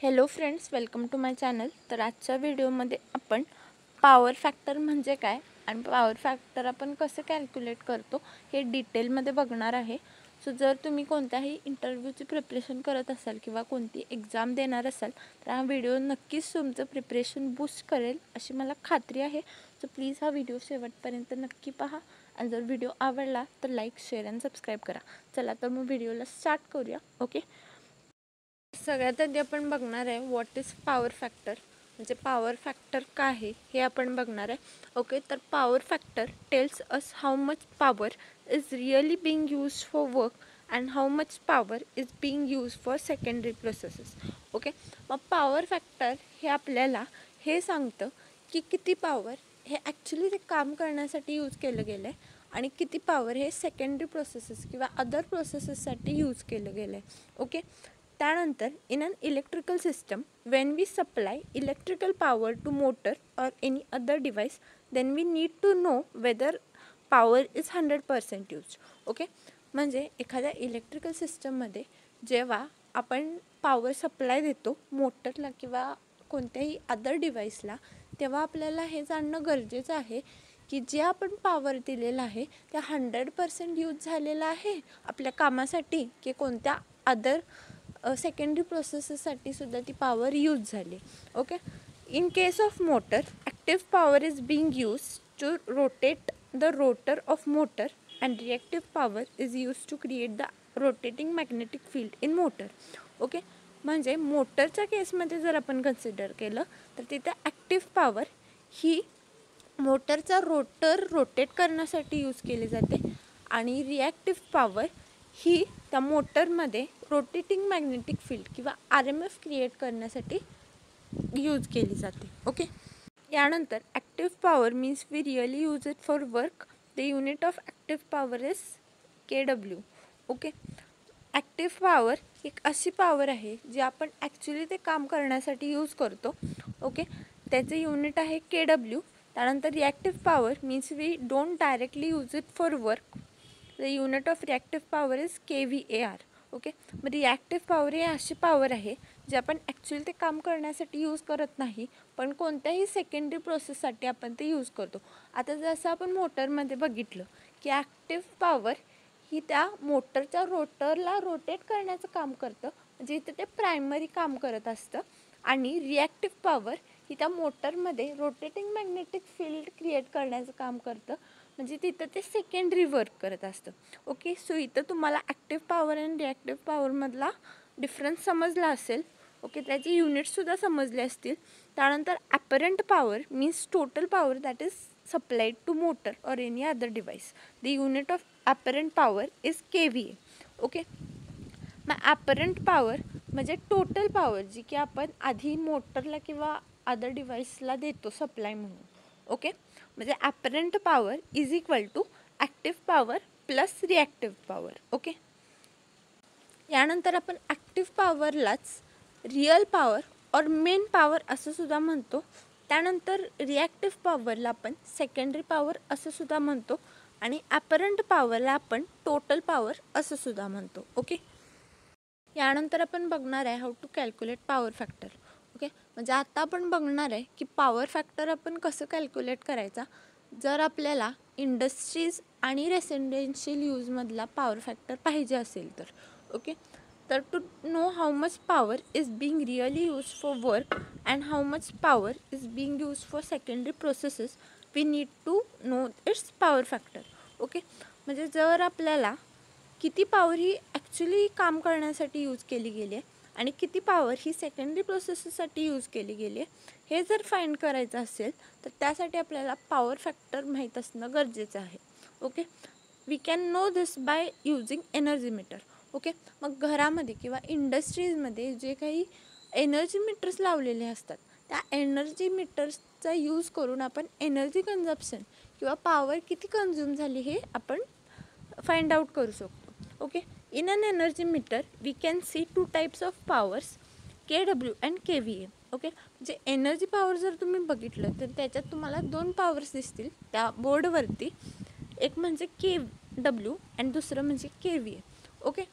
Hello friends, welcome to my channel. तर आजच्या व्हिडिओमध्ये आपण पॉवर फॅक्टर म्हणजे काय आणि पॉवर फॅक्टर आपण कसं कॅल्क्युलेट करतो हे डिटेलमध्ये बघणार आहे. सो जर तुम्ही कोणत्याही इंटरव्ह्यूची प्रिपरेशन करत असाल किंवा कोणती एक्झाम देणार असाल तर हा व्हिडिओ नक्कीच तुमचं प्रिपरेशन बूस्ट करेल अशी मला खात्री आहे. सो प्लीज हा व्हिडिओ शेवटपर्यंत नक्की पहा आणि जर व्हिडिओ आवडला तर लाईक, शेअर आणि सबस्क्राईब करा. चला तर मग व्हिडिओला स्टार्ट करूया. ओके, सगळ्यात आधी आपण बघणार आहे व्हॉट इज पॉवर फॅक्टर, म्हणजे पॉवर फॅक्टर काय आहे हे आपण बघणार आहे. ओके, तर power factor tells us how much power is really being used for work and how much power is being used for secondary processes. Okay, मग power factor हे आपल्याला हे सांगतं की किती पॉवर हे ॲक्च्युली ते काम करण्यासाठी यूज केलं गेलं आहे आणि किती पॉवर हे सेकंडरी प्रोसेसेस किंवा अदर प्रोसेसेससाठी यूज केलं गेलं आहे. ओके, त्यानंतर in an electrical system when we supply electrical power to motor or any other device then we need to know whether power is 100% use. Okay, म्हणजे एखाद्या electrical सिस्टममध्ये जेव्हा आपण पॉवर सप्लाय देतो मोटरला किंवा कोणत्याही अदर डिवाइसला, तेव्हा आपल्याला हे जाणणं गरजेचं आहे की जे आपण पॉवर दिलेलं आहे ते 100% यूज झालेलं आहे आपल्या कामासाठी की कोणत्या अदर सेकंडरी प्रोसेसेससाठी सुद्धा ती पॉवर यूज झाली. Okay, in case of motor active power is being use to rotate the rotor of motor and reactive power is use to create the rotating magnetic field in motor. Okay, म्हणजे मोटरच्या केसमध्ये जर आपण consider केलं तर तिथे active power ही मोटरचा rotor rotate करण्यासाठी यूज केली जाते आणि रिॲक्टिव्ह पॉवर ही त्या मोटरमध्ये रोटेटिंग मॅग्नेटिक फील्ड किंवा RMF क्रिएट करण्यासाठी यूज केली जाते. ओके, यानंतर active power means we really use it for work. The unit of active power is KW. Okay, active power एक अशी पॉवर आहे जी आपण ॲक्च्युली ते काम करण्यासाठी यूज करतो. ओके, त्याचे युनिट आहे KW. त्यानंतर reactive power means we don't directly use it for work. The unit of reactive power is KVAR. Okay, मग रिॲक्टिव्ह पॉवर ही अशी पॉवर आहे जे आपण ॲक्च्युली ते काम करण्यासाठी यूज करत नाही पण कोणत्याही सेकंडरी प्रोसेससाठी आपण ते यूज करतो. आता जसं आपण मोटरमध्ये बघितलं की ॲक्टिव्ह पॉवर ही त्या मोटरच्या रोटरला रोटेट करण्याचं काम करतं, म्हणजे इथे ते प्रायमरी काम करत असतं. आणि रिॲक्टिव्ह पॉवर ही त्या मोटरमध्ये रोटेटिंग मॅग्नेटिक फील्ड क्रिएट करण्याचं काम करतं, म्हणजे तिथं ते सेकंडरी वर्क करत असतं. ओके, सो इथं तुम्हाला ॲक्टिव्ह पॉवर आणि रिॲक्टिव्ह पॉवरमधला डिफरन्स समजला असेल. ओके, त्याचे युनिट्ससुद्धा समजले असतील. त्यानंतर apparent power means total power that is supplied to motor or any other device. The unit of apparent power is KVA. Okay, मग ॲपरंट पॉवर म्हणजे टोटल पॉवर जी की आपण आधी मोटरला किंवा अदर डिवाइसला देतो सप्लाय म्हणून. ओके, म्हणजे apparent power is equal to active power plus reactive power. Okay, यानंतर आपण ॲक्टिव्ह पॉवरलाच रिअल पॉवर और मेन पॉवर असं सुद्धा म्हणतो. त्यानंतर रिॲक्टिव्ह पॉवरला आपण सेकंडरी पॉवर असं सुद्धा म्हणतो आणि ॲपरंट पॉवरला आपण टोटल पॉवर असं सुद्धा म्हणतो. ओके, यानंतर आपण बघणार आहे how to calculate power factor. Okay, म्हणजे आता आपण बघणार आहे की पॉवर फॅक्टर आपण कसं कॅल्क्युलेट करायचा जर आपल्याला इंडस्ट्रीज आणि रेसिडेन्शियल यूजमधला पॉवर फॅक्टर पाहिजे असेल तर. ओके, तर to know how much power is being really use for work and how much power is being use for secondary processes we need to know its power factor. Okay, म्हणजे जर आपल्याला किती power ही actually काम करण्यासाठी use केली गेली आहे आणि किती पॉवर ही सेकंडरी प्रोसेससाठी यूज केली गेली आहे हे जर फाइंड करायचं असेल तर त्यासाठी आपल्याला पॉवर फॅक्टर माहीत असणं गरजेचं आहे. Okay, we can know this by using energy meter. Okay, मग घरामध्ये किंवा इंडस्ट्रीजमध्ये जे काही एनर्जी मीटर्स लावलेले असतात त्या एनर्जी मीटर्सचा यूज करून आपण एनर्जी कन्झप्शन किंवा पॉवर किती कन्झ्युम झाली हे आपण फाइंड आउट करू शकतो. Okay, in an energy meter we can see 2 types of powers, KW and KVA. Okay, म्हणजे एनर्जी पॉवर जर तुम्ही बघितलं तर त्याच्यात तुम्हाला 2 पॉवर्स दिसतील त्या बोर्डवरती. एक म्हणजे KW आणि दुसरं म्हणजे KVA. ओके,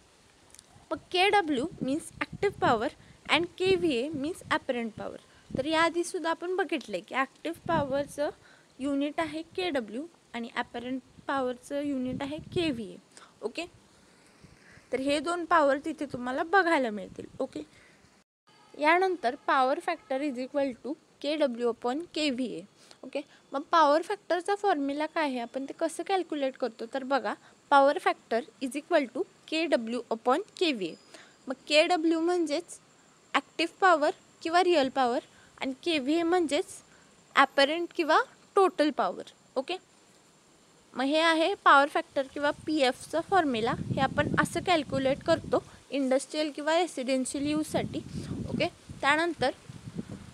मग KW means active power and KVA means apparent power. तर याआधीसुद्धा आपण बघितलं आहे की ॲक्टिव्ह पॉवरचं युनिट आहे KW आणि ॲपरंट पॉवरचं युनिट आहे KVA. ओके, तर हे दोन पॉवर तिथे तुम्हाला बघायला मिळतील. ओके, यानंतर power factor is equal to KW upon KVA. Okay, मग पॉवर फॅक्टरचा फॉर्म्युला काय आहे, आपण ते कसं कॅल्क्युलेट करतो तर बघा, power factor is equal to KW upon KVA. मग KW म्हणजेच ॲक्टिव्ह पॉवर किंवा रिअल पॉवर आणि KVA म्हणजेच ॲपरंट किंवा टोटल पॉवर. ओके, मग हे आहे पॉवर फॅक्टर किंवा PFचा फॉर्म्युला. हे आपण असं कॅल्क्युलेट करतो इंडस्ट्रियल किंवा रेसिडेन्शियल यूजसाठी. ओके, त्यानंतर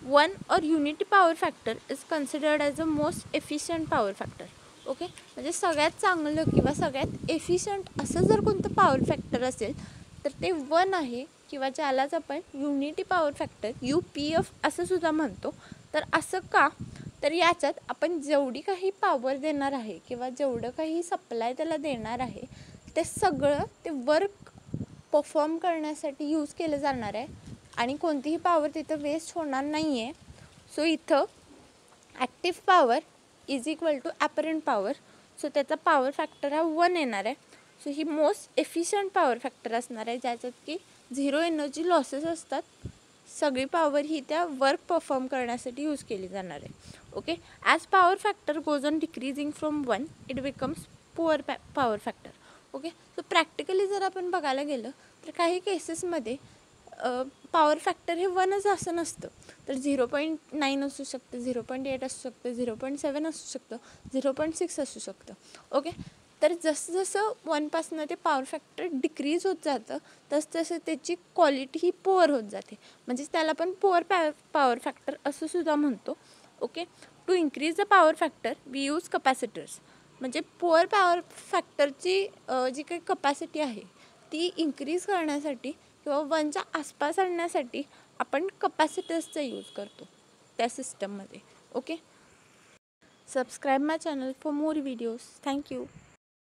वन और unity power factor is considered as a most efficient power factor. Okay, म्हणजे सगळ्यात चांगलं किंवा सगळ्यात एफिशियंट असं जर कोणतं पॉवर फॅक्टर असेल तर ते 1 आहे, किंवा ज्यालाच आपण युनिटी पॉवर फॅक्टर UPF असं सुद्धा म्हणतो. तर असं का, तर याच्यात आपण जेवढी काही पॉवर देणार आहे किंवा जेवढं काही सप्लाय त्याला देणार आहे ते सगळं ते वर्क परफॉर्म करण्यासाठी यूज केलं जाणार आहे आणि कोणतीही पॉवर तिथं वेस्ट होणार नाही आहे. सो इथं active power is equal to apparent power. So त्याचा पॉवर फॅक्टर हा 1 येणार आहे. सो ही मोस्ट एफिशियंट पॉवर फॅक्टर असणार आहे, ज्याच्यात की 0 एनर्जी लॉसेस असतात. सगळी पॉवर ही त्या वर्क परफॉर्म करण्यासाठी यूज केली जाणार आहे. Okay, as power factor goes on decreasing from 1 it becomes poor power factor. Okay, so practically जर आपण बघायला गेलं तर काही केसेसमध्ये पॉवर फॅक्टर हे 1च असं नसतं, तर 0.9 असू शकतं, 0.8 असू शकतं, 0.7 असू शकतं, 0.6 असू शकतं. ओके, तर जसं जसं 1पासनं ते पॉवर फॅक्टर डिक्रीज होत जातं तसं त्याची क्वालिटी ही पुअर होत जाते, म्हणजेच त्याला आपण पुअर पॉवर फॅक्टर असं सुद्धा म्हणतो. Okay, to increase the power factor we use capacitors. म्हणजे पुअर पॉवर फॅक्टरची जी काही कपॅसिटी आहे ती इन्क्रीज करण्यासाठी किंवा 1च्या आसपास आणण्यासाठी आपण कपॅसिटर्सचा यूज करतो त्या सिस्टममध्ये. Okay, subscribe my channel for more videos. Thank you.